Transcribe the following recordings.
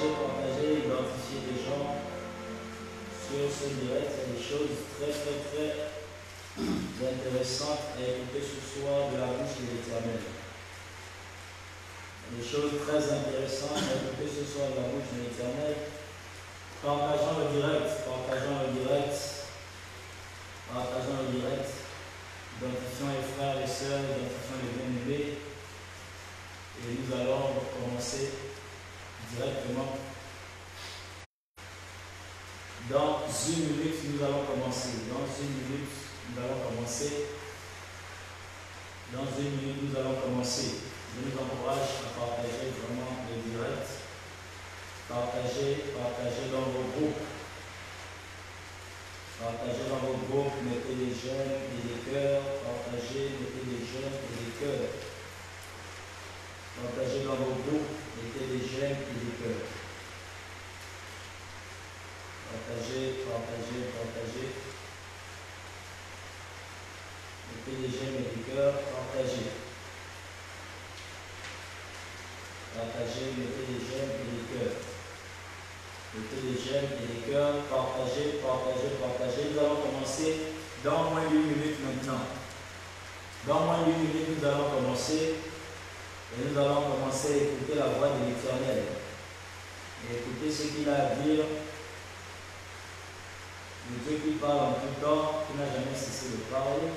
partager, identifier des gens sur ce direct. Il y a des choses très intéressantes à écouter ce soir de la bouche de l'Éternel. Des choses très intéressantes à écouter ce soir de la bouche de l'Éternel. Partageons le direct, identifions les frères et sœurs, identifions les bien-aimés. Et nous allons commencer directement. Dans une minute, nous allons commencer. Je nous encourage à partager vraiment le direct. Partagez dans vos groupes. Mettez les jeunes et les cœurs. Partagez dans vos groupes, mettez les jeunes et les cœurs. Partagez. Mettez les jeunes et les cœurs, partagez. Mettez les jeunes et les cœurs. Partagez. Nous allons commencer dans moins d'une minute maintenant. Nous allons commencer. Et nous allons commencer à écouter la voix de l'Éternel. Et écouter ce qu'il a à dire. Le Dieu qui parle en tout temps, qui n'a jamais cessé de parler.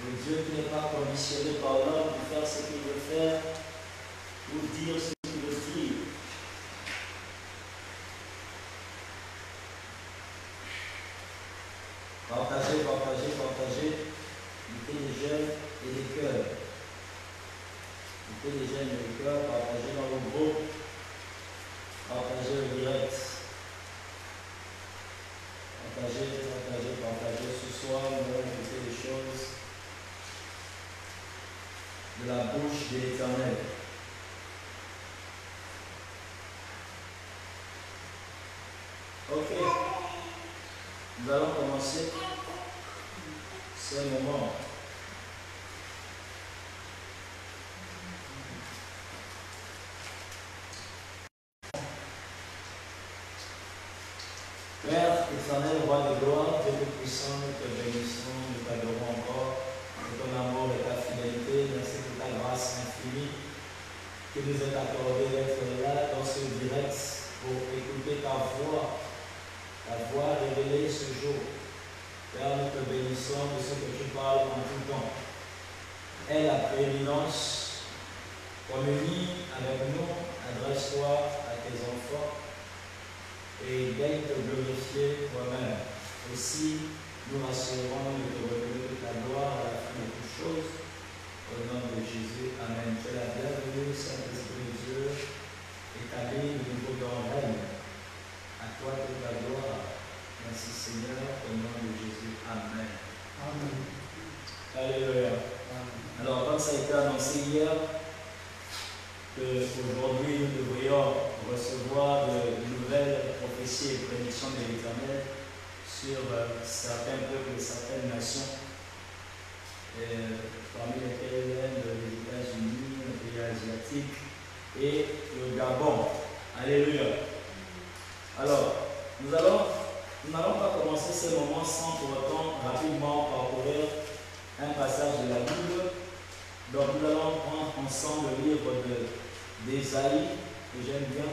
Le Dieu qui n'est pas conditionné par l'homme pour faire ce qu'il veut faire, ou dire ce qu'il veut dire. Partagez. Mettez les jeunes et les cœurs. Partagez dans vos groupes. Partagez le direct. Partagez. Ce soir, nous allons écouter les choses de la bouche de l'Éternel. Ok. Nous allons commencer ce moment. Père éternel, roi de gloire, Dieu tout-puissant, nous te bénissons, nous t'adorons encore pour ton amour et ta fidélité. Merci pour ta grâce infinie qui nous est accordée d'être là dans ce direct pour écouter ta voix révélée ce jour. Père, nous te bénissons de ce que tu parles en tout temps. Aie la prééminence, communie avec nous, adresse-toi à tes enfants. Et gagne te glorifier toi-même. Aussi, nous rassurons de te reconnaître ta gloire à la fin de toutes choses. Au nom de Jésus, Amen. Tu es la bienvenue, Saint-Esprit de Dieu, établi de nouveau dans le règne. À toi toute la gloire. Merci Seigneur, au nom de Jésus, Amen. Amen. Alléluia. Alors, comme ça a été annoncé hier, qu'aujourd'hui nous devrions recevoir de nouvelles prophéties et prédictions de l'Éternel sur certains peuples et certaines nations, parmi lesquelles les États-Unis, le pays asiatique et le Gabon. Alléluia. Alors, nous n'allons pas commencer ce moment sans pour autant rapidement parcourir un passage de la Bible. Donc nous allons prendre ensemble le livre d'Ésaïe, que j'aime bien.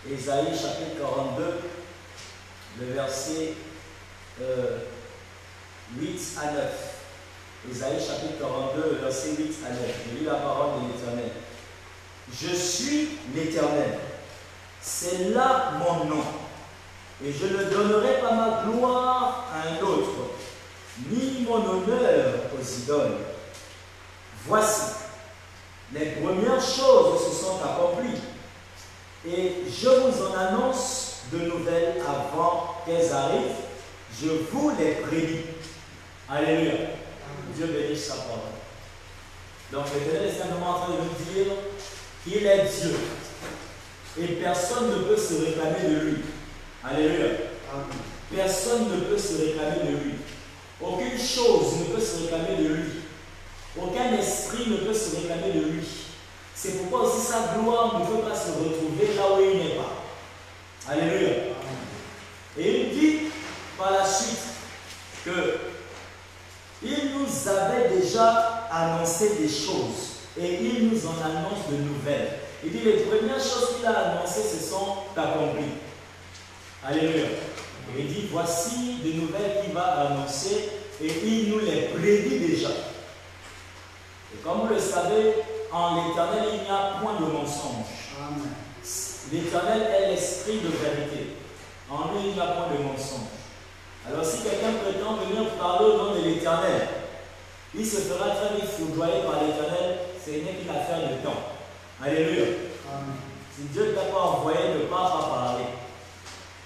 Ésaïe chapitre 42, le verset 8 à 9. Ésaïe chapitre 42, le verset 8 à 9. Je lis la parole de l'Éternel. Je suis l'Éternel, c'est là mon nom, et je ne donnerai pas ma gloire à un autre, ni mon honneur aux idoles. Voici, les premières choses se sont accomplies, et je vous en annonce de nouvelles avant qu'elles arrivent. Je vous les prédis. Alléluia. Dieu bénisse sa parole. Donc l'Éternel est simplement en train de nous dire qu'il est Dieu. Et personne ne peut se réclamer de lui. Alléluia. Personne ne peut se réclamer de lui. Aucune chose ne peut se réclamer de lui. Aucun esprit ne peut se réclamer de lui. C'est pourquoi sa gloire ne peut pas se retrouver là où il n'est pas. Alléluia. Et il dit par la suite que il nous avait déjà annoncé des choses et il nous en annonce de nouvelles. Il dit les premières choses qu'il a annoncées se sont accomplies. Alléluia. Et il dit voici des nouvelles qu'il va annoncer et il nous les prédit déjà. Et comme vous le savez, en l'Éternel il n'y a point de mensonge. L'Éternel est l'esprit de vérité. En lui il n'y a point de mensonge. Alors si quelqu'un prétend venir parler au nom de l'Éternel, il se fera très vite foudroyer par l'Éternel, ce n'est qu'une affaire de temps. Alléluia. Amen. Si Dieu ne t'a pas envoyé, ne pas parler.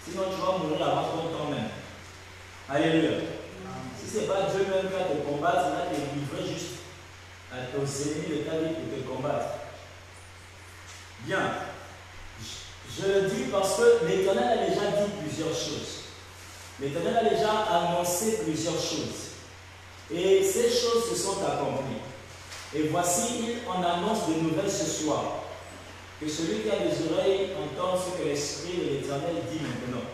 Sinon tu vas mourir avant ton temps même. Alléluia. Amen. Si ce n'est pas Dieu même qui va te combattre, il va te livrer juste à tes ennemis de ta vie pour te combattre. Bien. Je le dis parce que l'Éternel a déjà dit plusieurs choses. L'Éternel a déjà annoncé plusieurs choses. Et ces choses se sont accomplies. Et voici, il en annonce de nouvelles ce soir. Que celui qui a des oreilles entende ce que l'Esprit de l'Éternel dit maintenant.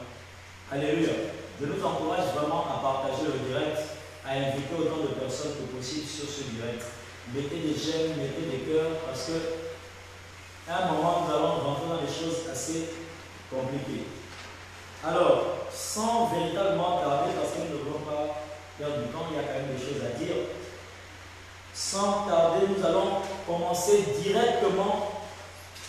Alléluia. Je nous encourage vraiment à partager le direct, à inviter autant de personnes que possible sur ce direct. Mettez des j'aime, mettez des cœurs, parce que à un moment, nous allons rentrer dans des choses assez compliquées. Alors, sans véritablement tarder, parce que nous ne voulons pas perdre du temps, il y a quand même des choses à dire. Sans tarder, nous allons commencer directement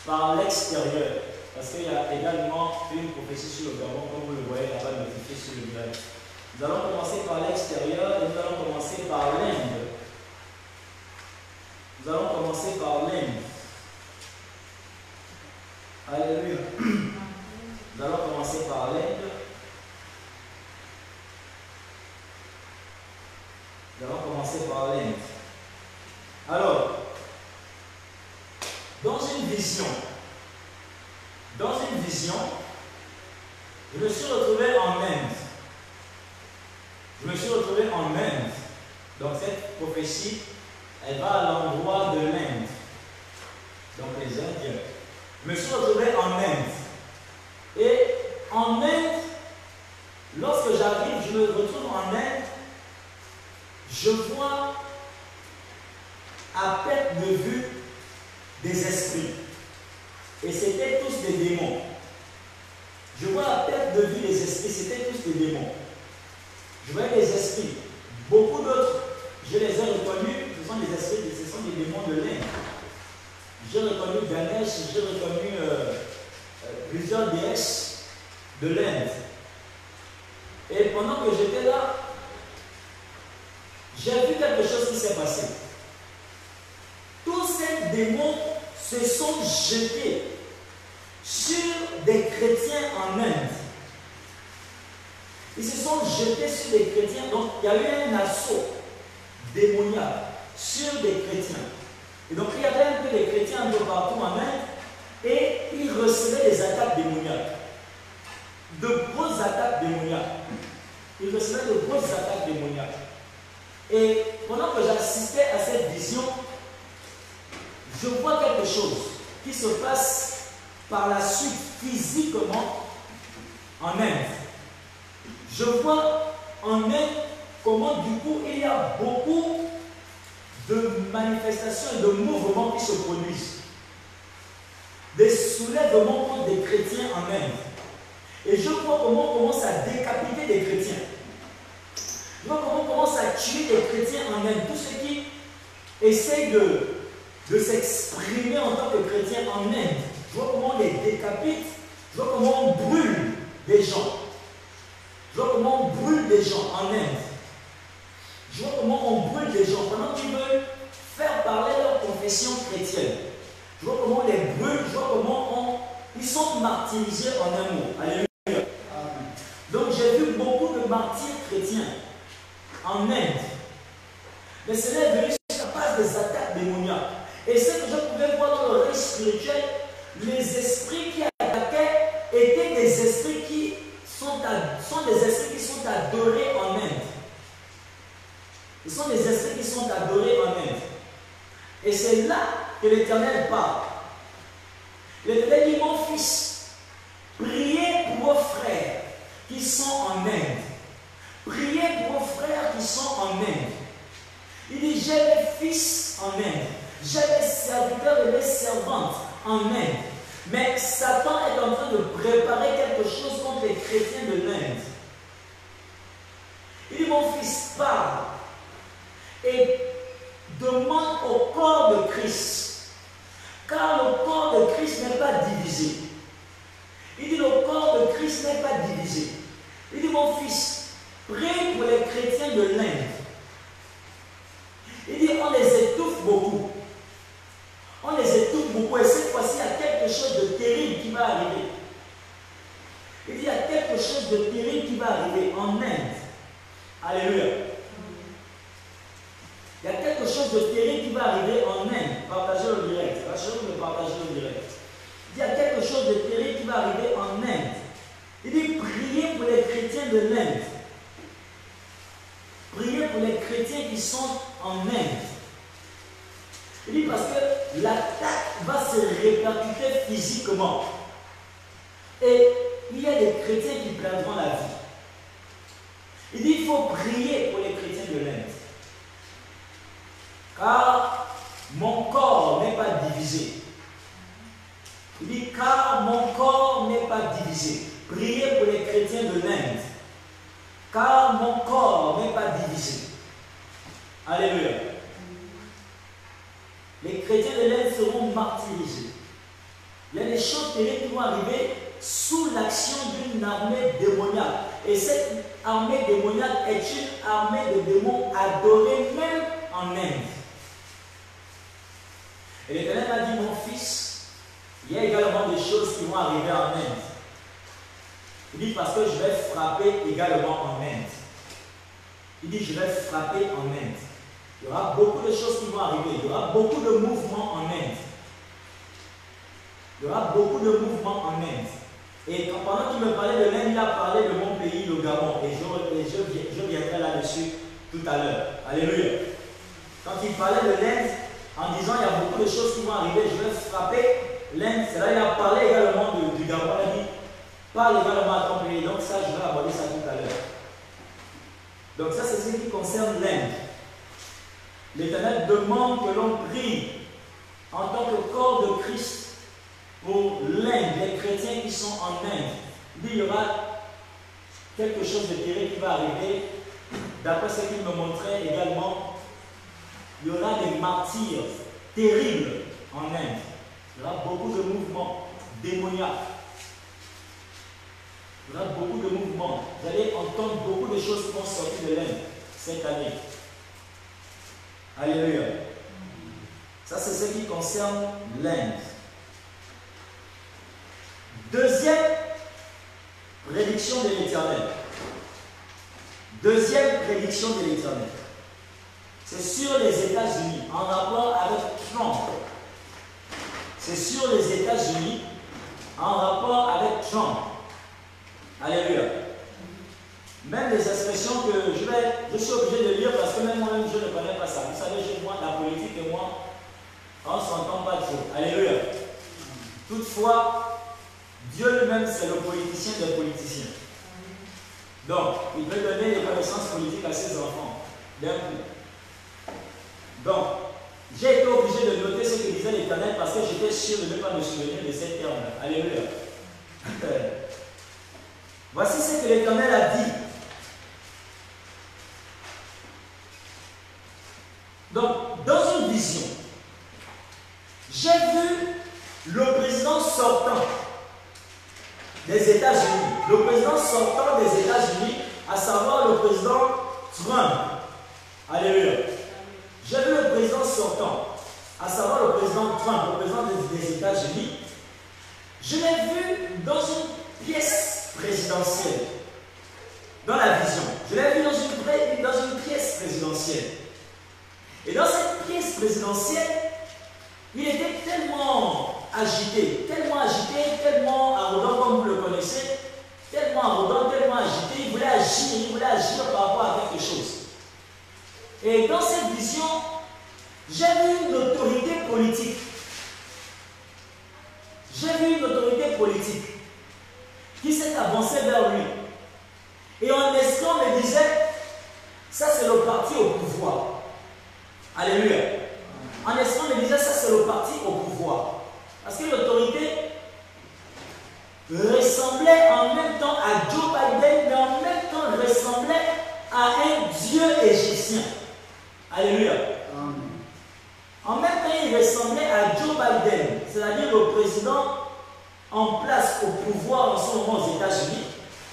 par l'extérieur. Parce qu'il y a également une prophétie sur le Gabon, comme vous le voyez là-bas notifié sur le direct. Nous allons commencer par l'extérieur et nous allons commencer par l'Inde. Nous allons commencer par l'Inde. Alléluia. Nous allons commencer par l'Inde. Nous allons commencer par l'Inde. Alors, dans une vision, je me suis retrouvé en Inde. Donc cette prophétie, elle va à l'endroit de l'Inde. Donc les Indiens. Je me suis retrouvé en Inde. Et en Inde, lorsque j'arrive, je me retrouve en Inde, je vois à perte de vue des esprits. Et c'était tous des démons. Je vois à perte de vue des esprits, c'était tous des démons. Je voyais des esprits. Beaucoup d'autres, je les ai reconnus, ce sont des esprits, ce sont des démons de l'Inde. J'ai reconnu Ganesh, j'ai reconnu plusieurs déesses de l'Inde. Et pendant que j'étais là, j'ai vu quelque chose qui s'est passé. Tous ces démons se sont jetés sur des chrétiens en Inde. Ils se sont jetés sur des chrétiens. Donc, il y a eu un assaut démoniaque sur des chrétiens. Et donc, il y avait un peu de chrétiens un peu partout en Inde et ils recevaient des attaques démoniaques. De grosses attaques démoniaques. Ils recevaient de grosses attaques démoniaques. Et pendant que j'assistais à cette vision, je vois quelque chose qui se passe par la suite physiquement en Inde. Je vois en Inde comment du coup il y a beaucoup de manifestations et de mouvements qui se produisent. Des soulèvements contre des chrétiens en Inde. Et je vois comment on commence à décapiter des chrétiens. Je vois comment on commence à tuer des chrétiens en Inde. Tous ceux qui essayent de s'exprimer en tant que chrétiens en Inde. Je vois comment on les décapite. Je vois comment on brûle des gens. Je vois comment on brûle des gens en Inde. Je vois comment on brûle des gens pendant qu'ils veulent faire parler leur confession chrétienne. Je vois comment on les brûle. Je vois comment ils sont martyrisés en un mot. Alléluia. Amen. Donc j'ai vu beaucoup de martyrs chrétiens en Inde. Mais cela est venu sur la base des attaques démoniaques. Et ce que je pouvais voir dans le règne spirituel, les esprits qui attaquaient étaient des esprits qui sont des esprits qui sont adorés en Inde. Ils sont des esprits qui sont adorés en Inde. Et c'est là que l'Éternel parle. L'Éternel dit, mon fils, priez pour vos frères qui sont en Inde. Priez pour vos frères qui sont en Inde. Il dit, j'ai des fils en Inde. J'ai des serviteurs et des servantes en Inde. Mais Satan est en train de préparer quelque chose contre les chrétiens de l'Inde. Il dit, mon fils, parle et demande au corps de Christ. Car le corps de Christ n'est pas divisé. Il dit, le corps de Christ n'est pas divisé. Il dit, mon fils, prie pour les chrétiens de l'Inde. Il dit, on les étouffe beaucoup. On les étouffe beaucoup. Et cette fois-ci, il y a quelque chose de terrible qui va arriver. Il dit, il y a quelque chose de terrible qui va arriver en Inde. Alléluia. Il y a quelque chose de terrible qui va arriver en Inde. Partagez le direct. Rassurez-vous de partager le direct. Il y a quelque chose de terrible qui va arriver en Inde. Il dit, priez pour les chrétiens de l'Inde. Priez pour les chrétiens qui sont en Inde. Il dit parce que l'attaque va se répercuter physiquement. Et il y a des chrétiens qui perdront la vie. Il dit il faut prier pour les chrétiens de l'Inde. Car mon corps n'est pas divisé. Il dit car mon corps n'est pas divisé. Priez pour les chrétiens de l'Inde. Car mon corps n'est pas divisé. Alléluia. Les chrétiens de l'Inde seront martyrisés. Il y a des choses terribles qui vont arriver sous l'action d'une armée démoniaque. Et cette armée démoniaque est une armée de démons adorés même en Inde. Et l'Éternel m'a dit, mon fils, il y a également des choses qui vont arriver en Inde. Il dit parce que je vais frapper également en Inde. Il dit je vais frapper en Inde. Il y aura beaucoup de choses qui vont arriver. Il y aura beaucoup de mouvements en Inde. Il y aura beaucoup de mouvements en Inde. Et pendant qu'il me parlait de l'Inde, il a parlé de mon pays, le Gabon. Et je viendrai là-dessus tout à l'heure. Alléluia. Quand il parlait de l'Inde, en disant il y a beaucoup de choses qui vont arriver, je vais frapper l'Inde. C'est là qu'il a parlé également du Gabon. Il a dit parle également à ton pays. Donc ça, je vais aborder ça tout à l'heure. Donc ça, c'est ce qui concerne l'Inde. L'Éternel demande que l'on prie en tant que corps de Christ pour l'Inde, les chrétiens qui sont en Inde. Il y aura quelque chose de terrible qui va arriver. D'après ce qu'il me montrait également, il y aura des martyrs terribles en Inde. Il y aura beaucoup de mouvements démoniaques. Il y aura beaucoup de mouvements. Vous allez entendre beaucoup de choses qui vont sortir de l'Inde cette année. Alléluia. Ça, c'est ce qui concerne l'Inde. Deuxième prédiction de l'Éternel. Deuxième prédiction de l'Éternel. C'est sur les États-Unis, en rapport avec Trump. C'est sur les États-Unis, en rapport avec Trump. Alléluia. Même des expressions que je suis obligé de lire parce que même moi-même je ne connais pas ça. Vous savez, chez moi, la politique et moi, on ne s'entend pas trop. Alléluia. Toutefois, Dieu lui-même, c'est le politicien des politiciens. Donc, il peut donner des connaissances politiques à ses enfants d'un coup. Donc, j'ai été obligé de noter ce que disait l'Éternel parce que j'étais sûr de ne pas me souvenir de ces termes-là. Alléluia. Voici ce que l'Éternel a dit. Donc, dans une vision, j'ai vu le président sortant des États-Unis. Le président sortant des États-Unis, à savoir le président Trump. Alléluia. J'ai vu le président sortant, à savoir le président Trump, le président des États-Unis. Je l'ai vu dans une pièce présidentielle. Dans la vision. Je l'ai vu dans une pièce présidentielle. Et dans cette pièce présidentielle, il était tellement agité, tellement arrogant comme vous le connaissez, tellement arrogant, tellement agité, il voulait agir par rapport à quelque chose. Et dans cette vision, j'ai vu une autorité politique. J'ai vu Biden, c'est-à-dire le président en place au pouvoir en ce moment aux États-Unis,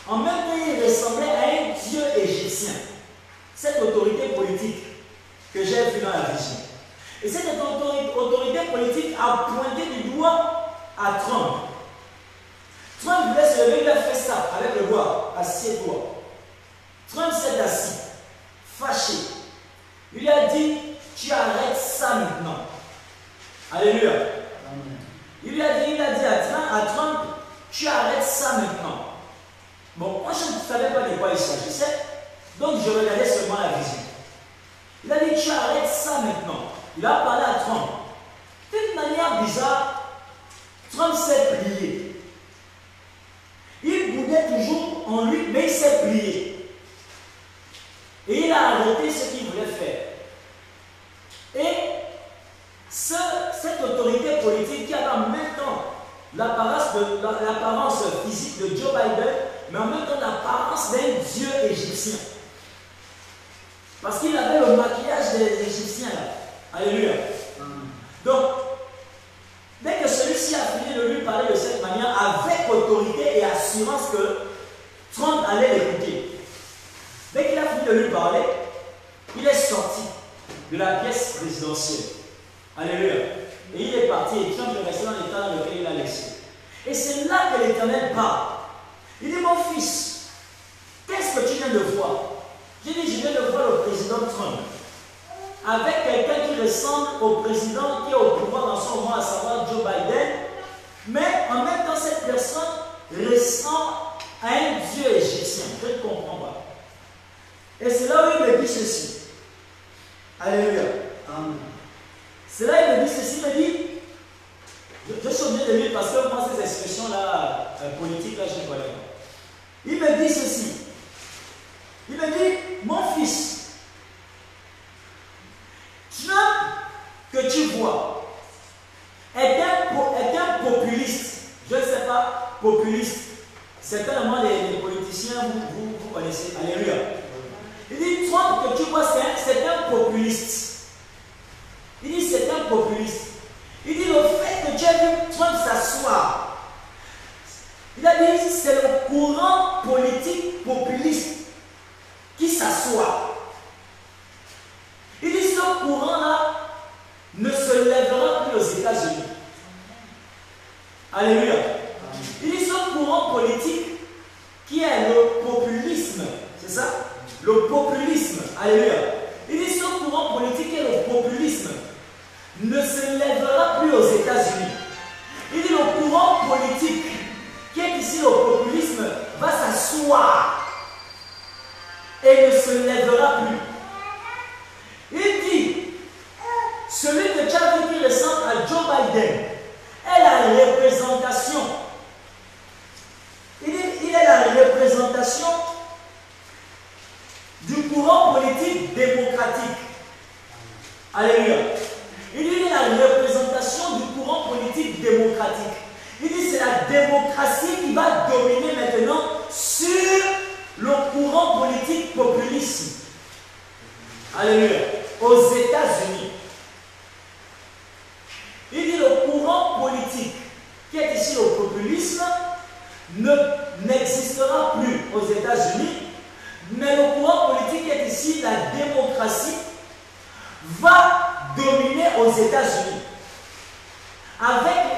en même temps, il ressemblait à un dieu égyptien. Cette autorité politique que j'ai vue dans la vision. Et cette autorité politique a pointé du doigt à Trump. Trump voulait se lever, il a fait ça avec le doigt, assieds-toi. Trump s'est assis, fâché. Il lui a dit, tu arrêtes ça maintenant. Alléluia. Il lui a dit à Trump, tu arrêtes ça maintenant. Bon, moi je ne savais pas de quoi il s'agissait, donc je regardais seulement la vision. Il a dit, tu arrêtes ça maintenant. Il a parlé à Trump. D'une manière bizarre, Trump s'est plié. Il boudait toujours en lui, mais il s'est plié. Et il a arrêté ce qu'il voulait faire. Et cette autorité politique qui avait en même temps l'apparence physique de Joe Biden, mais en même temps l'apparence d'un dieu égyptien. Parce qu'il avait le maquillage des Égyptiens là. Alléluia. Donc, dès que celui-ci a fini de lui parler de cette manière, avec autorité et assurance que Trump allait l'écouter. Dès qu'il a fini de lui parler, il est sorti de la pièce présidentielle. Alléluia. Et il est parti et Trump est resté dans l'état dans lequel il a laissé. Et c'est là que l'Éternel parle. Il dit, mon fils, qu'est-ce que tu viens de voir? J'ai dit, je viens de voir le président Trump avec quelqu'un qui ressemble au président qui est au pouvoir en ce moment, à savoir Joe Biden, mais en même temps, cette personne ressemble à un dieu égyptien. Je ne comprends pas. Et c'est là où il me dit ceci. Alléluia. Amen. C'est là où il me dit ceci, il me dit, je suis obligé de lire parce que moi, ces expressions-là, politiques-là, je ne connais pas. Il me dit ceci. Il me dit, mon fils, Trump que tu vois est un populiste. Je ne sais pas, populiste. Certainement les politiciens, vous connaissez. Alléluia. Il dit, Trump que tu vois, c'est un populiste. Il dit, c'est un populiste. Il dit, le fait que tu as vu Trump s'asseoir, il a dit, c'est le courant politique populiste qui s'assoit. Il dit, ce courant-là ne se lèvera plus aux États-Unis. Alléluia. Il dit, ce courant politique qui est le populisme, c'est ça? Le populisme. Alléluia. Il dit, ce courant politique qui est le populisme ne se lèvera plus aux États-Unis. Il dit, le courant politique qui est ici le populisme va s'asseoir et ne se lèvera plus. Il dit, celui que tu as vu qui ressemble à Joe Biden est la représentation. Il dit, il est la représentation du courant politique démocratique. Alléluia. Il dit, il est la représentation du courant politique démocratique. Il dit, c'est la démocratie qui va dominer maintenant sur le courant politique populiste. Alléluia. Aux États-Unis. Il dit, le courant politique qui est ici le populisme n'existera plus aux États-Unis, mais le courant politique qui est ici, la démocratie, va dominer aux États-Unis.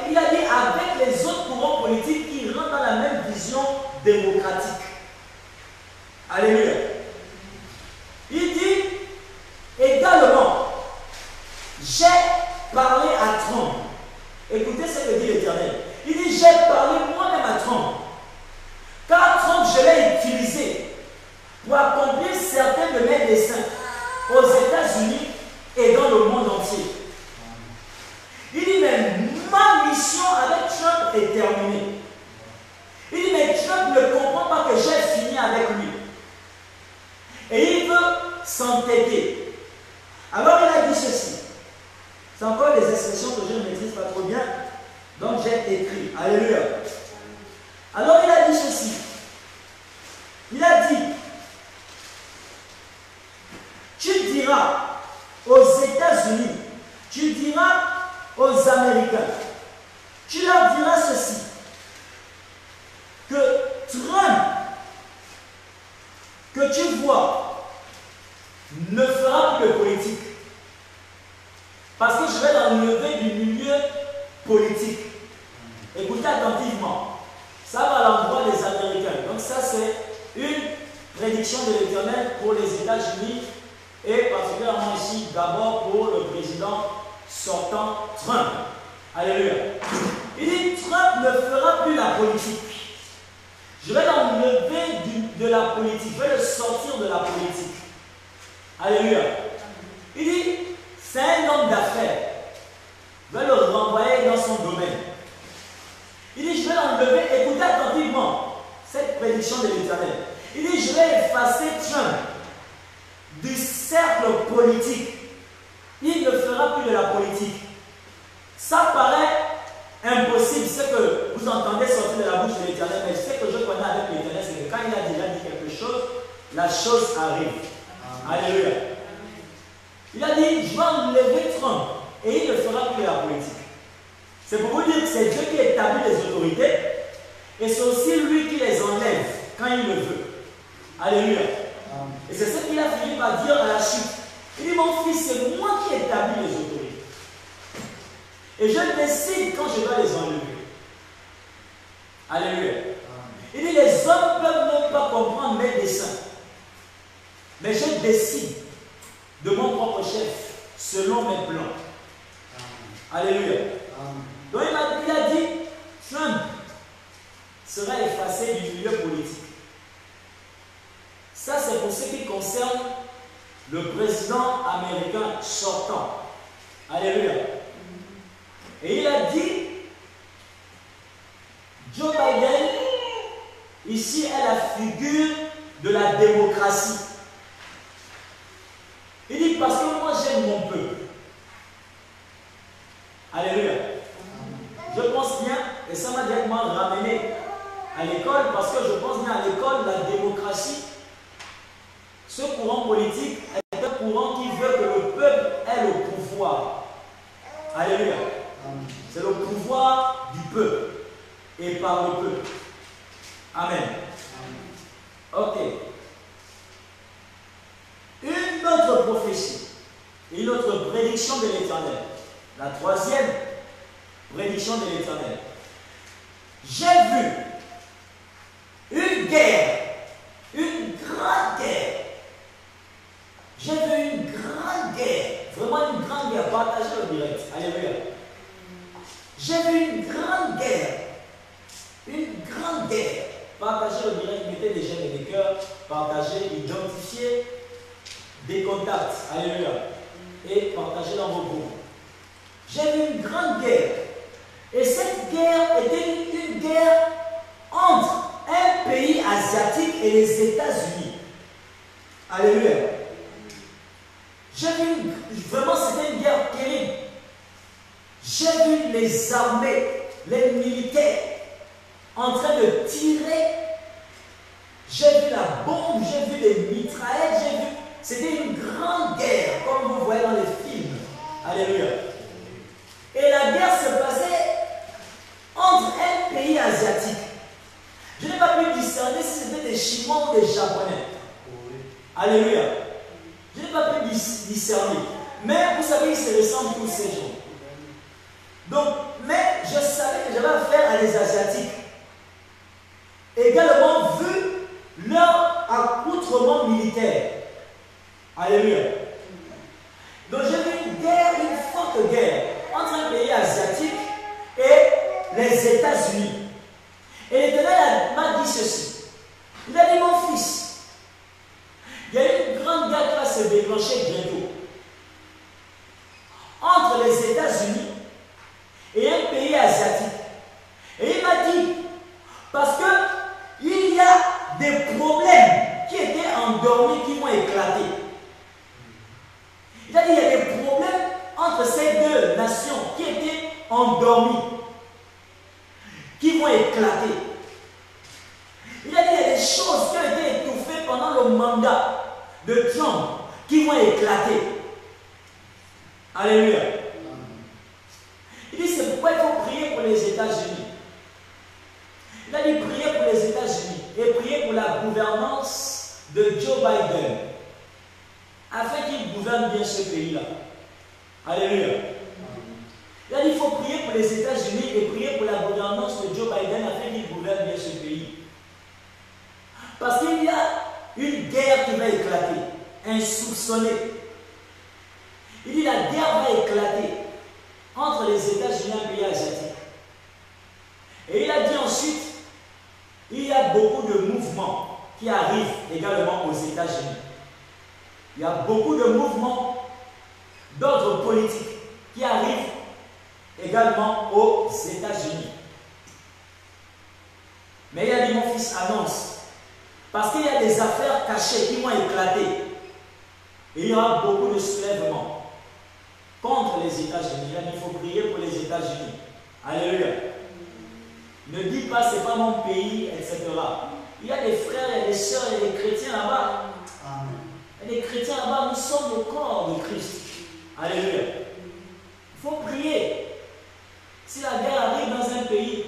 Il a dit avec les autres courants politiques qui rentrent dans la même vision démocratique. Alléluia. Il dit également, j'ai parlé à Trump. Écoutez ce que dit l'Éternel. Il dit, j'ai parlé moi-même à Trump. Car Trump, je l'ai utilisé pour accomplir certains de mes desseins aux États-Unis et dans le monde entier. Il dit, mais ma mission avec Trump est terminée. Il dit, mais Trump ne comprend pas que j'ai fini avec lui. Et il veut s'entêter. Alors il a dit ceci. C'est encore des expressions que je ne maîtrise pas trop bien. Donc j'ai écrit. Alléluia. Alors il a dit ceci. Il a dit, tu diras aux États-Unis, tu diras aux Américains, tu leur diras ceci, que Trump, que tu vois, ne fera plus de politique. Parce que je vais l'enlever du milieu politique. Écoutez attentivement. Ça va à l'endroit des Américains. Donc ça, c'est une prédiction de l'Éternel pour les États-Unis et particulièrement ici, d'abord pour le président sortant Trump. Alléluia. Il dit, Trump ne fera plus la politique. Je vais l'enlever de la politique. Je vais le sortir de la politique. Alléluia. Il dit, c'est un homme d'affaires. Je vais le renvoyer dans son domaine. Il dit, je vais l'enlever. Écoutez attentivement cette prédiction de l'Éternel. Il dit, je vais effacer Trump du cercle politique. Il ne fera plus de la politique. Ça paraît impossible, ce que vous entendez sortir de la bouche de l'Éternel, mais ce que je connais avec l'Éternel, c'est que quand il a déjà dit quelque chose, la chose arrive. Alléluia. Il a dit, je vais enlever Trump et il ne fera plus de la politique. C'est pour vous dire que c'est Dieu qui établit les autorités et c'est aussi lui qui les enlève quand il le veut. Alléluia. Et c'est ce qu'il a fini par dire à la chute. Il dit, mon fils, c'est moi qui établis les autorités. Et je décide quand je dois les enlever. Alléluia. Il dit, les hommes ne peuvent même pas comprendre mes desseins. Mais je décide de mon propre chef, selon mes plans. Alléluia. Donc il a dit, Trump sera effacé du milieu politique. Ça, c'est pour ce qui concerne le président américain sortant. Alléluia. Et il a dit, Joe Biden, ici, est la figure de la démocratie. Il dit, parce que moi, j'aime mon peuple. Alléluia. Je pense bien, et ça m'a directement ramené à l'école, parce que je pense bien à l'école, la démocratie, ce courant politique est un courant qui veut que le peuple ait le pouvoir. Alléluia. C'est le pouvoir du peuple et par le peuple. Amen. Ok. Une autre prophétie, une autre prédiction de l'Éternel. La troisième prédiction de l'Éternel. J'ai vu une guerre, une grande guerre. J'ai vu une grande guerre, vraiment une grande guerre. Partagez le direct. Alléluia. J'ai vu une grande guerre. Une grande guerre. Partagez le direct, mettez des j'aime et des cœurs. Partagez, identifiez des contacts. Alléluia. Et partagez dans vos groupes. J'ai vu une grande guerre. Et cette guerre était une guerre entre un pays asiatique et les États-Unis. Alléluia. J'ai vu, vraiment c'était une guerre terrible. J'ai vu les armées, les militaires en train de tirer. J'ai vu la bombe, j'ai vu les mitraillettes, j'ai vu. C'était une grande guerre, comme vous voyez dans les films. Alléluia. Et la guerre se passait entre un pays asiatique. Je n'ai pas pu discerner si c'était des Chinois ou des Japonais. Alléluia. Je n'ai pas pu discerner. Mais vous savez, ils se ressemblent tous ces gens. Donc, mais je savais que j'avais affaire à des Asiatiques. Également, vu leur accoutrement militaire. Alléluia. Donc, j'ai vu une guerre, une forte guerre entre un pays asiatique et les États-Unis. Et l'Éternel m'a dit ceci. Il a dit, mon fils, il y a une grande guerre qui va se déclencher bientôt entre les États-Unis et un pays asiatique. Et il m'a dit, parce qu'il y a des problèmes qui étaient endormis qui vont éclater. Il a dit, il y a des problèmes entre ces deux nations qui étaient endormies, qui vont éclater. Il a dit, il y a des choses qui ont été étouffées pendant le mandat de Trump qui vont éclater. Alléluia. Il dit, c'est pourquoi il faut prier pour les les États-Unis. Il a dit priez pour les États-Unis et priez pour la gouvernance de Joe Biden, afin qu'il gouverne bien ce pays-là. Alléluia. Il a dit il faut prier pour les États-Unis et prier pour la gouvernance de Joe Biden afin qu'il gouverne bien ce pays. Parce qu'il y a une guerre qui va éclater, insoupçonnée. Il dit la guerre va éclater entre les États-Unis et un pays asiatique. Et il a dit ensuite, il y a beaucoup de mouvements qui arrivent également aux États-Unis. Il y a beaucoup de mouvements d'ordre politique qui arrivent également aux États-Unis. Mais il a dit, mon fils, annonce. Parce qu'il y a des affaires cachées qui vont éclater. Et il y aura beaucoup de soulèvements contre les États-Unis. Il a dit, il faut prier pour les États-Unis. Alléluia. Ne dis pas, c'est pas mon pays, etc. Il y a des frères, il y a des sœurs, il y a des chrétiens là-bas. Il y a des chrétiens là-bas, nous sommes le corps de Christ. Alléluia. Il faut prier. Si la guerre arrive dans un pays,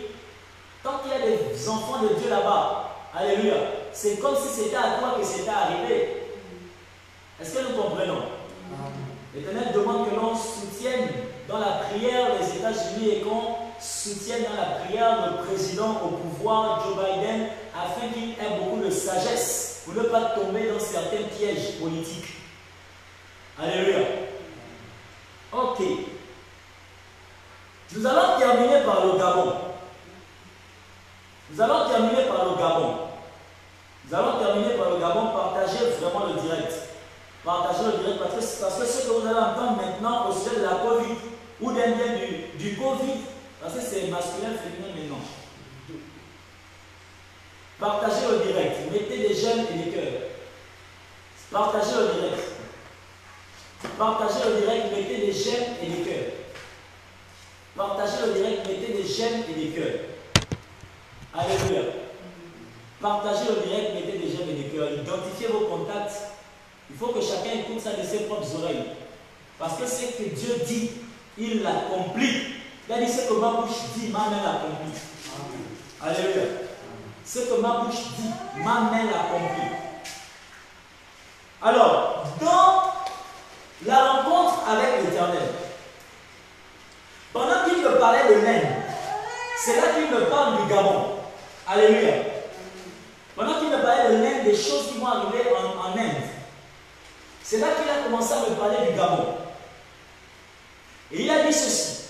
tant qu'il y a des enfants de Dieu là-bas, alléluia, c'est comme si c'était à toi que c'était arrivé. Est-ce que nous comprenons? L'Éternel demande que l'on soutienne dans la prière les États-Unis et qu'on soutienne dans la prière le président au pouvoir, Joe Biden, afin qu'il ait beaucoup de sagesse pour ne pas tomber dans certains pièges politiques. Alléluia. Ok. Nous allons terminer par le Gabon. Nous allons terminer par le Gabon. Nous allons terminer par le Gabon. Partagez vraiment le direct. Partagez le direct parce que ce que vous allez entendre maintenant au sujet de la Covid ou d'un bien du Covid, parce que c'est masculin, féminin maintenant. Partagez le direct. Mettez des j'aime et des cœurs. Partagez le direct. Partagez le direct, mettez des j'aime et des cœurs. Partagez le direct, mettez des j'aime et des cœurs. Alléluia. Partagez le direct, mettez des j'aime et des cœurs. Identifiez vos contacts. Il faut que chacun écoute ça de ses propres oreilles. Parce que ce que Dieu dit, il l'accomplit. Il a dit ce que ma bouche dit, ma main l'accomplit. Alléluia. Ce que ma bouche dit, ma main l'accomplit. Alors, dans la rencontre avec l'Éternel, pendant qu'il me parlait de l'Inde, c'est là qu'il me parle du Gabon. Alléluia. Pendant qu'il me parlait de l'Inde, des choses qui vont arriver en Inde, c'est là qu'il a commencé à me parler du Gabon. Et il a dit ceci.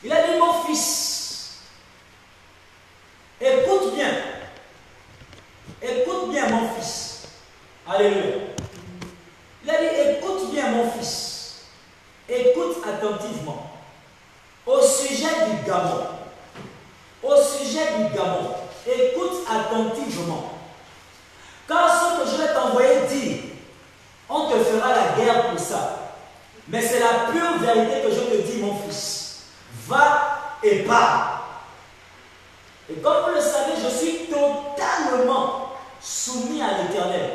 Il a dit, mon fils, écoute bien. Écoute bien, mon fils. Alléluia. Il a dit, écoute bien, mon fils. Écoute attentivement. Au sujet du Gabon. Au sujet du Gabon. Écoute attentivement. Car ce que je vais t'envoyer dire, on te fera la guerre pour ça. Mais c'est la pure vérité que je te dis, mon fils. Va et pars. Et comme vous le savez, je suis totalement soumis à l'Éternel.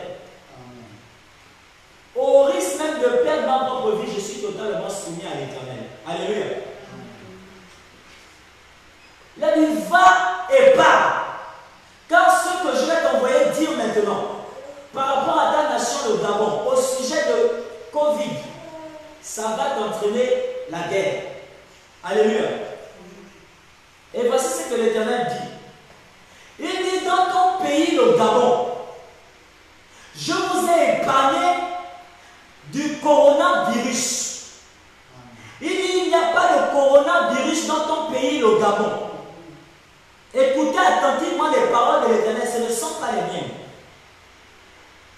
Au risque même de perdre ma propre vie, je suis totalement soumis à l'Éternel. Alléluia. Il a dit, va et pars. Car ce que je vais t'envoyer dire maintenant, par rapport à ta nation, le Gabon, au sujet de Covid, ça va t'entraîner la guerre. Alléluia. Et voici ce que l'Éternel dit. Il dit, dans ton pays, le Gabon, je vous ai épargné du coronavirus. Il dit, il n'y a pas de coronavirus dans ton pays, le Gabon. Écoutez attentivement les paroles de l'Éternel, ce ne sont pas les miennes.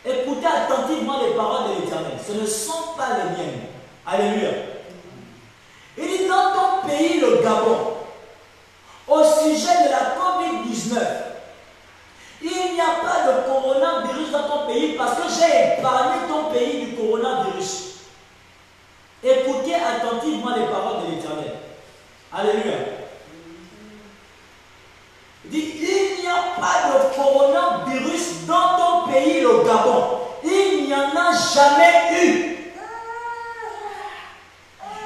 Écoutez attentivement les paroles de l'Éternel, ce ne sont pas les miennes. Alléluia. Il dit, dans ton pays, le Gabon, au sujet de la COVID-19, il n'y a pas de coronavirus dans ton pays parce que j'ai épargné ton pays du coronavirus. Écoutez attentivement les paroles de l'Éternel. Alléluia. Il dit, il n'y a pas de coronavirus dans ton pays, le Gabon. Il n'y en a jamais eu.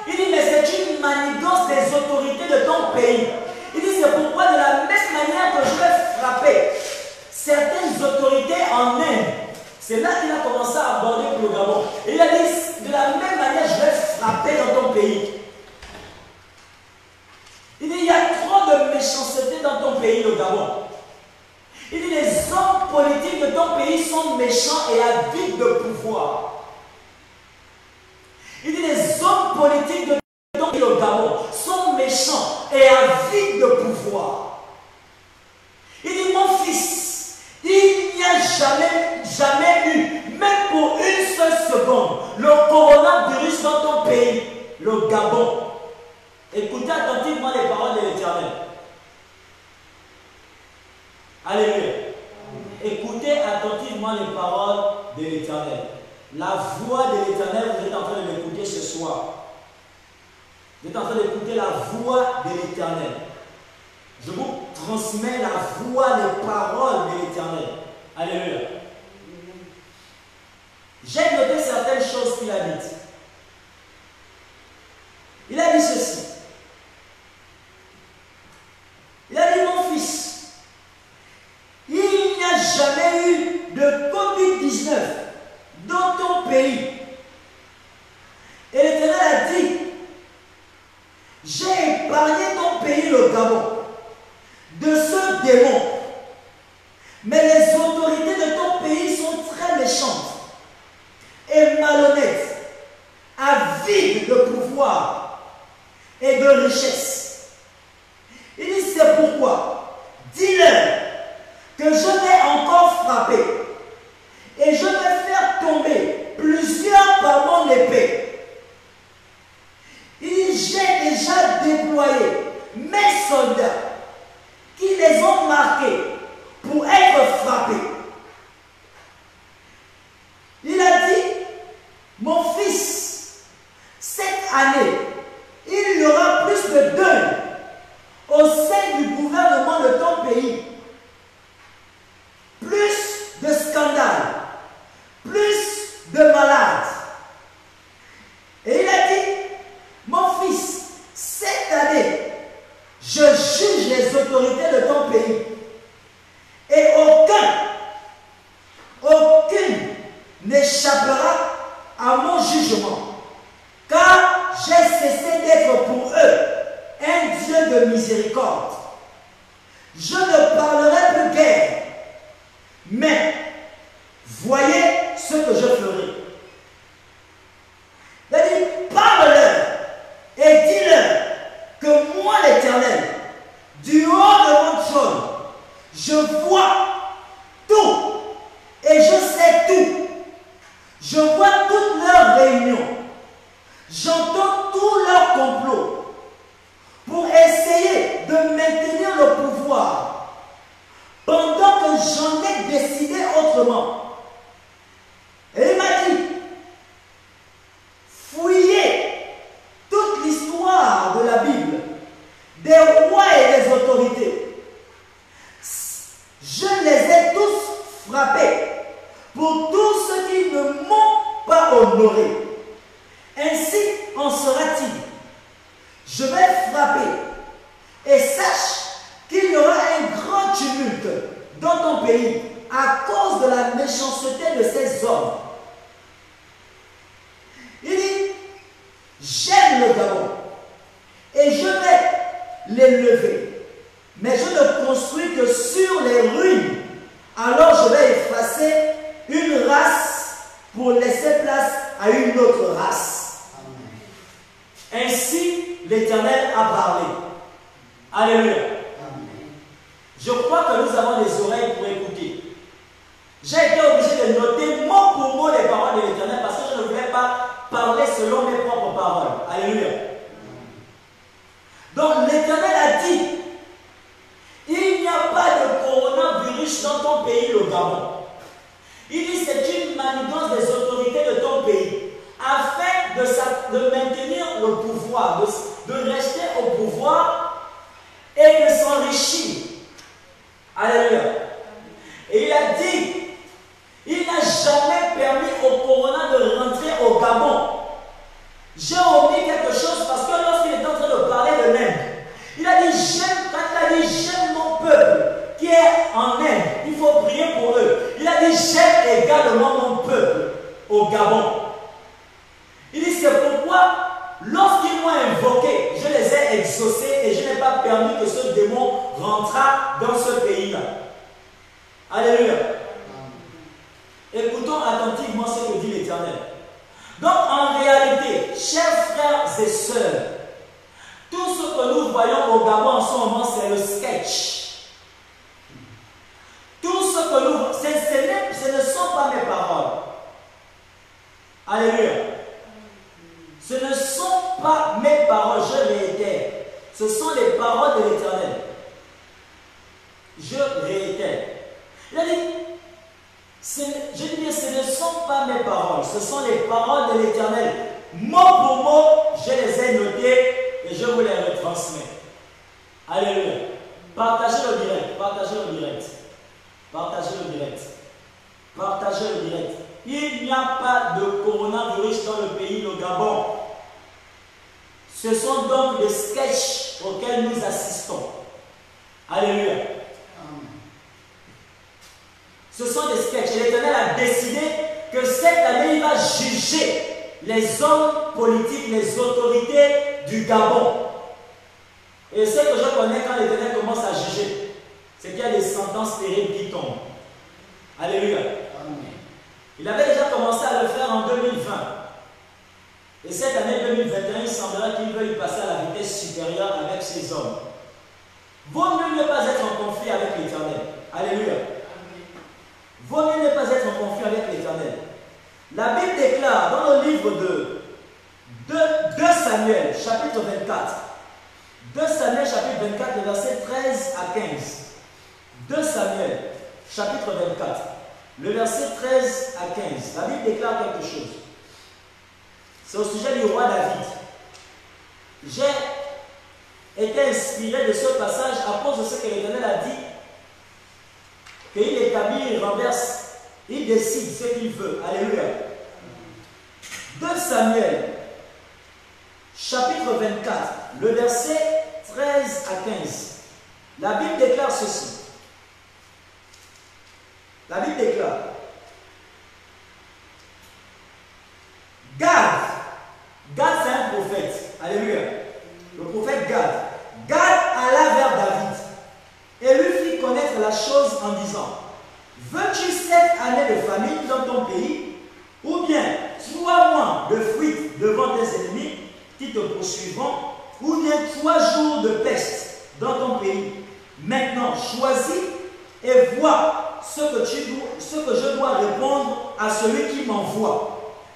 Il dit, mais c'est une manigance des autorités de ton pays. Il dit, c'est pourquoi de la même manière que je vais frapper certaines autorités en Inde. C'est là qu'il a commencé à aborder le Gabon. Et il a dit, de la même manière, je vais frapper dans ton pays. Il dit, il y a trop de méchanceté dans ton pays, le Gabon. Il dit, les hommes politiques de ton pays sont méchants et avides de pouvoir. Il dit, les hommes politiques de ton pays, le Gabon, sont méchants et avides de pouvoir. Il dit, mon fils, il n'y a jamais eu, même pour une seule seconde, le coronavirus dans ton pays, le Gabon. Écoutez attentivement les paroles de l'Éternel. Alléluia. Écoutez attentivement les paroles de l'Éternel. La voix de l'Éternel, vous êtes en train de l'écouter ce soir. Vous êtes en train d'écouter la voix de l'Éternel. Je vous transmets la voix, les paroles de l'Éternel. Alléluia. J'ai noté certaines choses qu'il a dites. Il a dit ceci. Il a dit, mon fils, il n'y a jamais eu de Covid-19 dans ton pays. Et l'Éternel a dit, j'ai épargné ton pays, le Gabon, de ce démon. Mais les autorités de ton pays sont très méchantes et malhonnêtes, avides de pouvoir et de richesse. Il dit, c'est pourquoi, dis-leur que je vais encore frapper et je vais faire tomber plusieurs par mon épée. Il dit, j'ai déjà déployé mes soldats qui les ont marqués pour être frappés. Il a dit, mon fils, cette année, il y aura plus de deuil au sein du gouvernement de ton pays. Plus de scandales, plus de malades. Et il a dit, mon fils, cette année, je juge les autorités de ton pays. Et aucune n'échappera à mon jugement. Car j'ai cessé d'être pour eux un Dieu de miséricorde. Je ne parlerai plus guère, mais voyez ce que je ferai. Il a dit, parle-leur et dis-leur que moi, l'Éternel, du haut de mon trône, je vois tout et je sais tout. Je vois toutes leurs réunions. J'entends tous leurs complots pour essayer de maintenir le pouvoir pendant que j'en ai décidé autrement. Et il m'a dit, fouillez toute l'histoire de la Bible, des rois et des autorités. Je les ai tous frappés pour tous ceux qui ne m'ont pas honoré. Ainsi en sera-t-il. Je vais frapper et sache qu'il y aura un grand tumulte dans ton pays à cause de la méchanceté de ces hommes. Il dit, j'aime le Gabon et je vais les lever, mais je ne construis que sur les ruines. Alors je vais effacer une race pour laisser place à une autre race. Ainsi, l'Éternel a parlé. Alléluia. Je crois que nous avons des oreilles pour écouter. J'ai été obligé de noter mot pour mot les paroles de l'Éternel parce que je ne voulais pas parler selon mes propres paroles. Alléluia. Donc l'Éternel a dit, il n'y a pas de coronavirus dans ton pays, le Gabon. Il dit, c'est une manigance des autorités de ton pays afin de maintenir le pouvoir, de rester au pouvoir et de s'enrichir. Alléluia. Et il a dit, il n'a jamais permis au corona de rentrer au Gabon. J'ai omis quelque chose parce que lorsqu'il est en train de parler de l'Inde, il a dit j'aime, quand il a dit j'aime mon peuple qui est en Inde, il faut prier pour eux. Il a dit j'aime également mon peuple au Gabon. Il dit c'est pourquoi lorsqu'ils m'ont invoqué, je les ai exaucés et je n'ai pas permis que ce démon rentrât dans ce pays-là. Alléluia. Écoutons attentivement ce que dit l'Éternel. Donc en réalité, chers frères et sœurs, tout ce que nous voyons au Gabon en ce moment, c'est le sketch. Tout ce que nous voyons, ce ne sont pas mes paroles. Alléluia. Ce ne sont pas mes paroles, je réitère. Ce sont les paroles de l'Éternel. Je réitère. Il a dit, ce ne sont pas mes paroles, ce sont les paroles de l'Éternel. Mot pour mot, je les ai notées et je vous les retransmets. Alléluia. Partagez le direct, partagez le direct. Partagez le direct. Partagez le direct. Il n'y a pas de coronavirus dans le pays, le Gabon. Ce sont donc des sketchs auxquels nous assistons. Alléluia. Ce sont des sketchs. Et l'Éternel a décidé que cette année, il va juger les hommes politiques, les autorités du Gabon. Et ce que je connais quand l'Éternel commence à juger, c'est qu'il y a des sentences terribles qui tombent. Alléluia. Il avait déjà commencé à le faire en 2020. Et cette année 2021, il semblerait qu'il veuille passer à la vitesse supérieure avec ces hommes. Vaut mieux ne pas être en conflit avec l'Éternel. Alléluia. Vaut mieux ne pas être en conflit avec l'Éternel. La Bible déclare dans le livre de 2 Samuel, chapitre 24. 2 Samuel, chapitre 24, le verset 13 à 15. 2 Samuel, chapitre 24, le verset 13 à 15. La Bible déclare quelque chose. C'est au sujet du roi David. J'ai été inspiré de ce passage à cause de ce que l'Éternel a dit, qu'il établit, il renverse, il décide ce qu'il veut. Alléluia. 2 Samuel, chapitre 24, le verset 13 à 15. La Bible déclare ceci. La Bible déclare: Gad, c'est un prophète. Alléluia. Le prophète Gad alla vers David et lui fit connaître la chose en disant: veux-tu 7 années de famine dans ton pays, ou bien 3 mois de fuite devant tes ennemis qui te poursuivront, ou bien 3 jours de peste dans ton pays? Maintenant, choisis et vois ce que je dois répondre à celui qui m'envoie.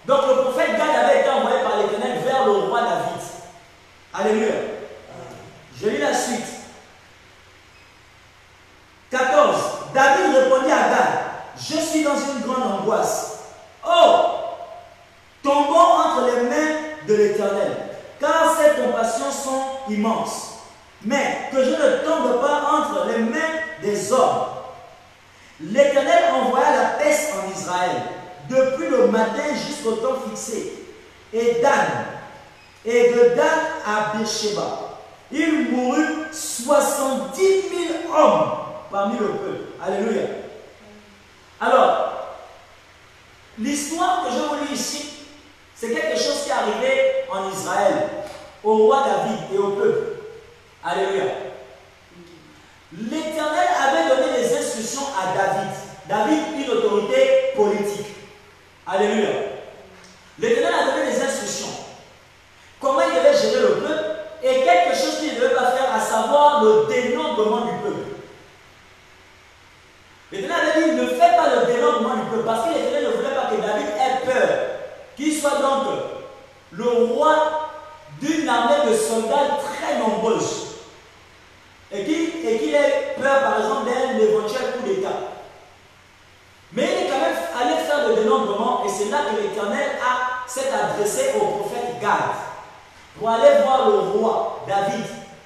Donc le prophète Gad avait été envoyé par l'Éternel vers le roi David. Alléluia. Je lis la suite. 14. David répondit à Gad: je suis dans une grande angoisse. Oh, tombons entre les mains de l'Éternel, car ses compassions sont immenses. Mais que je ne tombe pas entre les mains des hommes. L'Éternel envoya la peste en Israël, depuis le matin jusqu'au temps fixé. Et de Dan à Beersheba, il mourut 70 000 hommes parmi le peuple. Alléluia. Alors, l'histoire que je vous lis ici, c'est quelque chose qui est arrivé en Israël, au roi David et au peuple. Alléluia. L'Éternel avait donné des instructions à David. David, une autorité politique. Alléluia. L'Éternel a donné des instructions. Comment il devait gérer le peuple et quelque chose qu'il ne devait pas faire, à savoir le dénombrement du peuple. L'Éternel avait dit: ne fais pas le dénombrement du peuple, parce que l'Éternel ne voulait pas que David ait peur, qu'il soit donc le roi d'une armée de soldats très nombreuse et qu'il ait peur, par exemple, d'un éventuel coup d'État. Mais il est quand même allé faire le dénombrement, et c'est là que l'Éternel s'est adressé au prophète Gad pour aller voir le roi David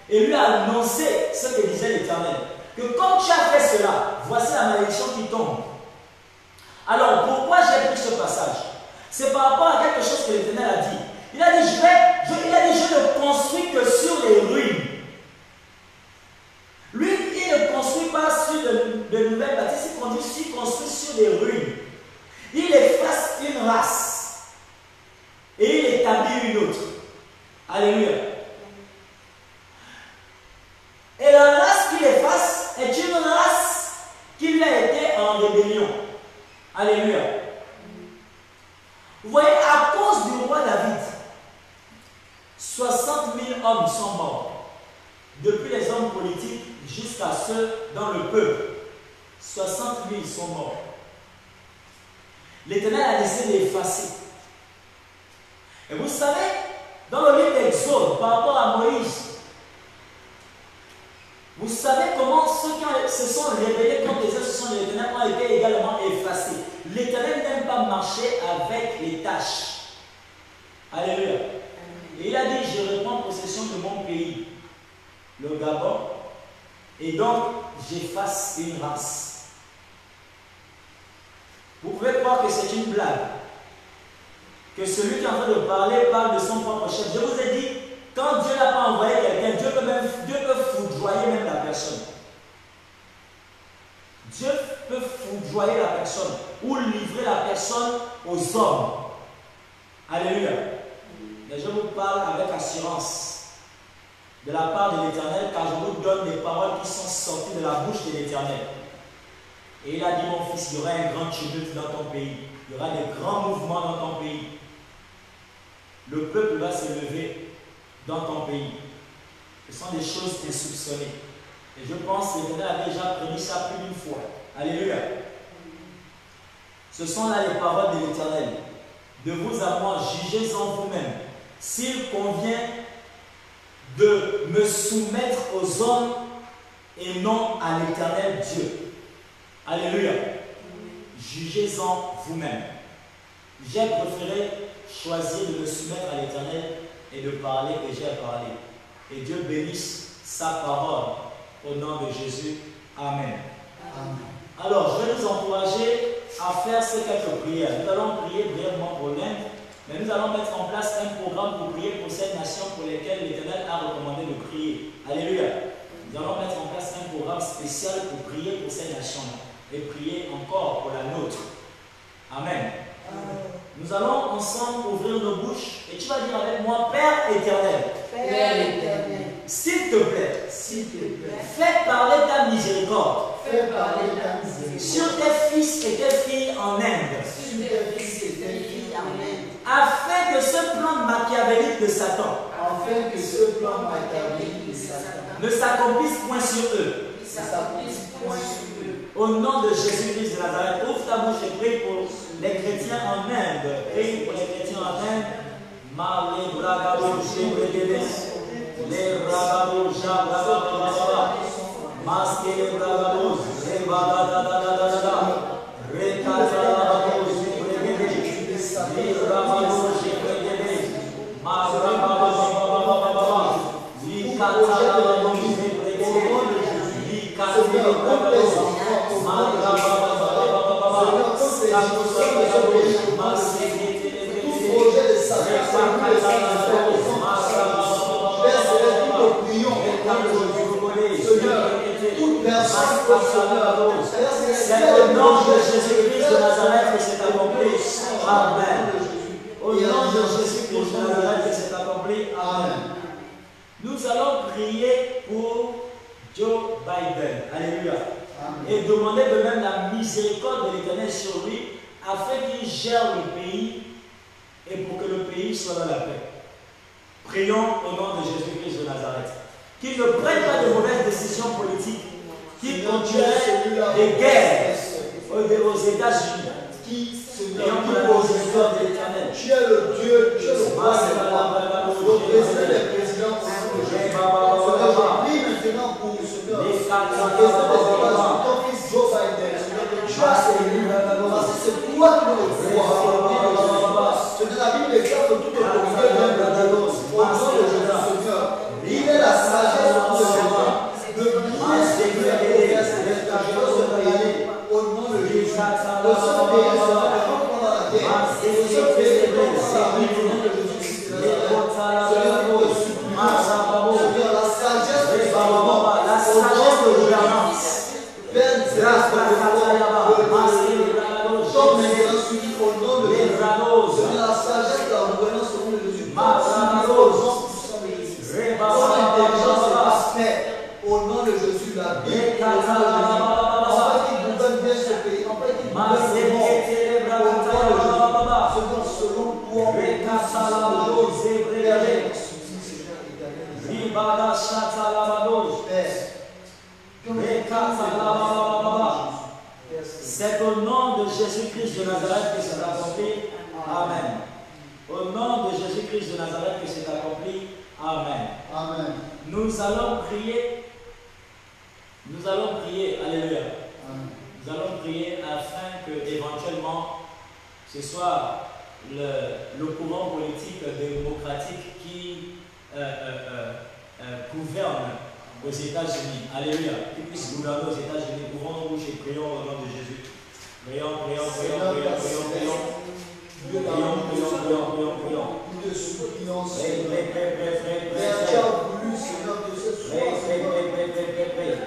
et lui annoncer ce que disait l'Éternel. Que comme tu as fait cela, voici la malédiction qui tombe. Alors pourquoi j'ai pris ce passage? C'est par rapport à quelque chose que l'Éternel a dit. Il a dit, je ne construis que sur les ruines. Lui, il ne construit pas sur de nouvelles bâtisses, il construit sur des ruines. Il efface une race et il établit une autre. Alléluia. Et la race qu'il efface est une race qui lui a été en rébellion. Alléluia. Vous voyez, à cause du roi David, 60 000 hommes sont morts. Depuis les hommes politiques jusqu'à ceux dans le peuple. 60 000 sont morts. L'Éternel a décidé d'effacer. Et vous savez, dans le livre d'Exode, par rapport à Moïse, vous savez comment ceux qui se sont révélés contre les instructions de l'Éternel ont été également effacés. L'Éternel n'aime pas marcher avec les tâches. Alléluia. Et il a dit, je reprends possession de mon pays, le Gabon, et donc j'efface une race. Vous pouvez croire que c'est une blague, que celui qui est en train de parler parle de son propre chef. Je vous ai dit, quand Dieu n'a pas envoyé quelqu'un, Dieu peut foudroyer même la personne. Dieu peut foudroyer la personne ou livrer la personne aux hommes. Alléluia. Mais je vous parle avec assurance de la part de l'Éternel, car je vous donne des paroles qui sont sorties de la bouche de l'Éternel. Et il a dit, mon fils, il y aura un grand tumulte dans ton pays. Il y aura des grands mouvements dans ton pays. Le peuple va se lever dans ton pays. Ce sont des choses insoupçonnées. Et je pense que l'Éternel a déjà prédit ça plus d'une fois. Alléluia. Ce sont là les paroles de l'Éternel. De vous à moi, jugez-en vous-même. S'il convient de me soumettre aux hommes et non à l'Éternel Dieu. Alléluia. Jugez-en vous-même. J'ai préféré choisir de me soumettre à l'Éternel et de parler que j'ai parlé. Et Dieu bénisse sa parole au nom de Jésus. Amen. Amen. Alors, je vais nous encourager à faire ces quelques prières. Nous allons prier brièvement pour l'Inde, mais nous allons mettre en place un programme pour prier pour ces nations pour lesquelles l'Éternel a recommandé de prier. Alléluia. Nous allons mettre en place un programme spécial pour prier pour ces nations-là et prier encore pour la nôtre. Amen. Nous allons ensemble ouvrir nos bouches et tu vas dire avec moi, Père éternel. Père éternel. S'il te plaît. S'il te plaît. Fais parler ta miséricorde. Fais parler ta miséricorde. Sur tes fils et tes filles en Inde. Sur tes fils et tes filles en Inde. Afin que ce plan machiavélique de Satan. Afin que ce plan machiavélique de Satan. Ne s'accomplisse point sur eux. Ne s'accomplisse point sur eux. Au nom de Jésus-Christ de Nazareth, ouvre ta bouche et prie pour les chrétiens en Inde. Prie pour les chrétiens en Inde. Malé bragabo chebregede. Les bragabo jabragababa. Masque les bragabos. Rebadadadadadada. Rekazalababo chebregede. Les bragabo chebregede. Marababababababa. Likatalababo chebregede. C'est au nom de Jésus-Christ de Nazareth que c'est accompli. Amen. Au nom de Jésus-Christ de Nazareth que c'est accompli. Amen. Nous allons prier pour Joe Biden. Alléluia. Amen. Et demander de même la miséricorde de l'Éternel sur lui afin qu'il gère le pays et pour que le pays soit dans la paix. Prions au nom de Jésus-Christ de Nazareth. Qu'il ne prenne pas de mauvaises décisions politiques qui conduiraient des guerres aux États-Unis. Prions pour la miséricorde de l'Éternel. Tu es le Dieu, tu es le roi des rois, le président des présidents. Prie maintenant pour le Seigneur. Ton fils Joe Biden, tu as élu, parce que c'est toi qui es le roi. C'est de la Bible déclare que tout est convié d'un au nom de Jésus, Seigneur. Il est la sagesse pour le Seigneur de bien séduire les pays au nom de Jésus. Le seul pays sera prendre la guerre. Le seul pays sera au nom de Jésus. sagesse de gouvernance. Père, grâce pour le Tom maintenant suivi au nom de Jésus. Seigneur, la sagesse de la gouvernance au nom de Jésus. Tom suivi au nom puissant de Jésus. Ton intelligence et aspect au nom de Jésus. La Bible au nom de Jésus. En fait, qu'il gouverne bien ce pays. En fait, qu'il gouverne le monde. Au nom de Jésus. Seigneur, selon toi, c'est au nom de Jésus-Christ de Nazareth que c'est accompli. Amen. Au nom de Jésus-Christ de Nazareth que c'est accompli. Amen. Amen. Nous allons prier. Nous allons prier. Alléluia. Amen. Nous allons prier afin que éventuellement ce soit le courant politique démocratique qui gouverne aux États-Unis. Alléluia. Qui puisse gouverner aux États-Unis. Pouvons-nous bouger, prions au nom de Jésus. Prions, prions, prions, prions, prions, prions. Prions, prions, prions, prions, prions. Nous te supplions, Prie, Seigneur. prie, prie, prie, prie, Père, tu prie. as voulu, Seigneur, que ce soit, Prie, prie, Seigneur, prie, prie, prie, prie, prie.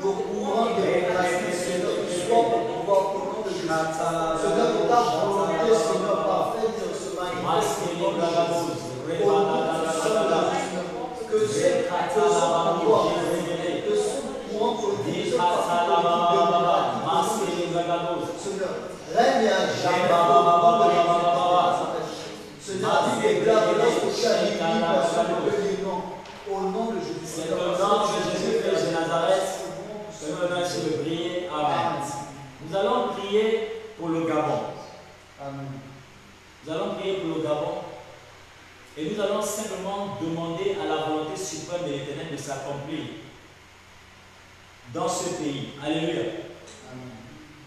le courant de la Seigneur, qui soit pour pouvoir au nom de Jésus. Seigneur, que ta volonté, Seigneur, parfaite se manifeste au nom de Jésus. Au nom puissant de Jésus. Que ce pouvoir, que ce courant politique, ce parti politique démocratique, Seigneur, règne à jamais au nom de Jésus. Seigneur, la Bible déclare que lorsque chaque personne peut dire non, au nom de Jésus. C'est au nom de Jésus-Christ de Nazareth que nous allons essayer de prier. Amen. Nous allons prier pour le Gabon. Amen. Nous allons prier pour le Gabon. Et nous allons simplement demander à la volonté suprême de l'Éternel de s'accomplir dans ce pays. Alléluia. Amen.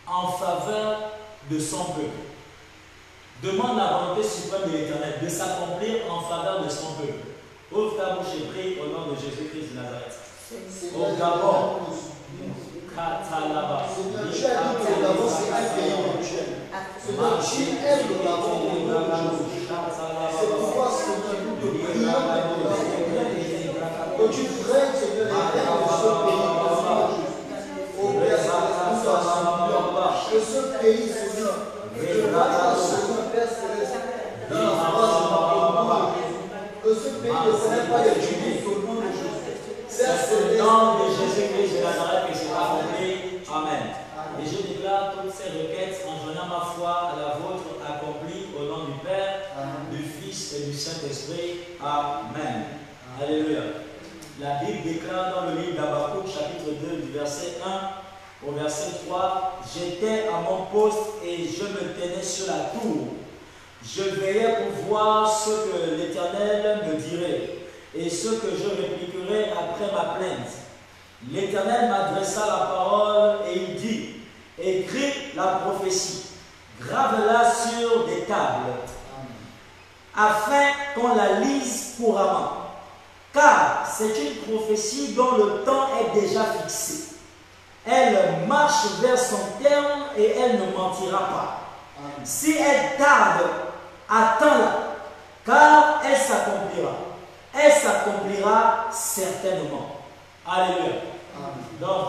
En faveur de son peuple. Demande la volonté suprême de l'Éternel de s'accomplir en faveur de son peuple. Ouvre ta bouche et prie au nom de Jésus-Christ de Nazareth. Au Gabon. Katalaba. Seigneur, tu as dit que le Gabon c'est un pays mutuel. Seigneur, tu aimes le Gabon au nom de Jésus. C'est pourquoi, Seigneur, nous te prions que tu prennes, Seigneur, les rênes de ce pays au nom de Jésus. Au Père Céleste, nous t'en supplions que ce pays, Seigneur, je vois Seigneur, Père Céleste, dans la foi au nom de Jésus. Que ce pays ne connaît pas de tumultes au nom de Jésus. Père C'est Céleste, au nom de Jésus-Christ de Nazareth que c'est accompli. Amen. Et je déclare toutes ces requêtes en joignant ma foi à la vôtre accomplies au nom du Père, du Fils et du Saint-Esprit. Amen. Alléluia. La Bible déclare dans le livre d'Habakkuk, chapitre 2, du verset 1 au verset 3, « J'étais à mon poste et je me tenais sur la tour. Je veillais pour voir ce que l'Éternel me dirait et ce que je répliquerai après ma plainte. L'Éternel m'adressa la parole et il dit, écris la prophétie, grave-la sur des tables, afin qu'on la lise couramment. Car c'est une prophétie dont le temps est déjà fixé. Elle marche vers son terme et elle ne mentira pas. Si elle tarde, attends-la, car elle s'accomplira. Elle s'accomplira certainement. Alléluia. Donc,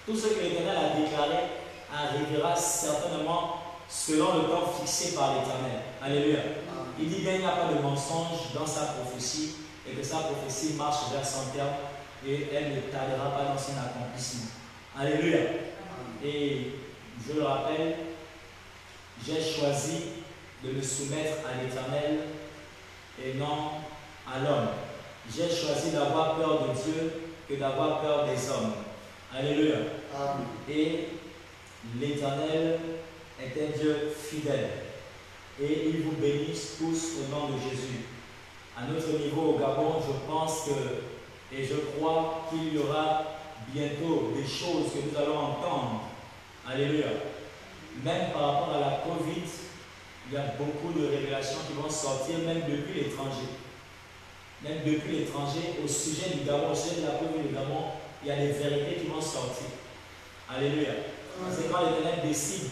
tout ce que l'Éternel a déclaré arrivera certainement selon le temps fixé par l'Éternel. Alléluia. Il dit bien qu'il n'y a pas de mensonge dans sa prophétie et que sa prophétie marche vers son terme et elle ne tardera pas dans son accomplissement. Alléluia. Et je le rappelle, j'ai choisi de me soumettre à l'Éternel et non à l'homme. J'ai choisi d'avoir peur de Dieu que d'avoir peur des hommes. Alléluia. Amen. Et l'Éternel est un Dieu fidèle. Et il vous bénisse tous au nom de Jésus. À notre niveau au Gabon, je pense que, et je crois qu'il y aura bientôt des choses que nous allons entendre. Alléluia. Même par rapport à la Covid, il y a beaucoup de révélations qui vont sortir, même depuis l'étranger. Même depuis l'étranger, au sujet du Gabon, au sujet de la Covid du Gabon, il y a des vérités qui vont sortir. Alléluia. C'est quand l'Éternel décide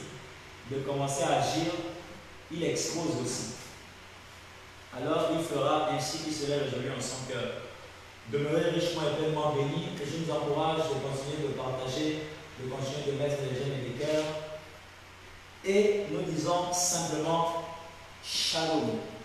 de commencer à agir, il expose aussi. Alors il fera ainsi qu'il se lève aujourd'hui en son cœur. demeurez richement et pleinement bénis, que je nous encourage de continuer de partager, de continuer de mettre les gemmes et les cœurs. Et nous disons simplement Shalom.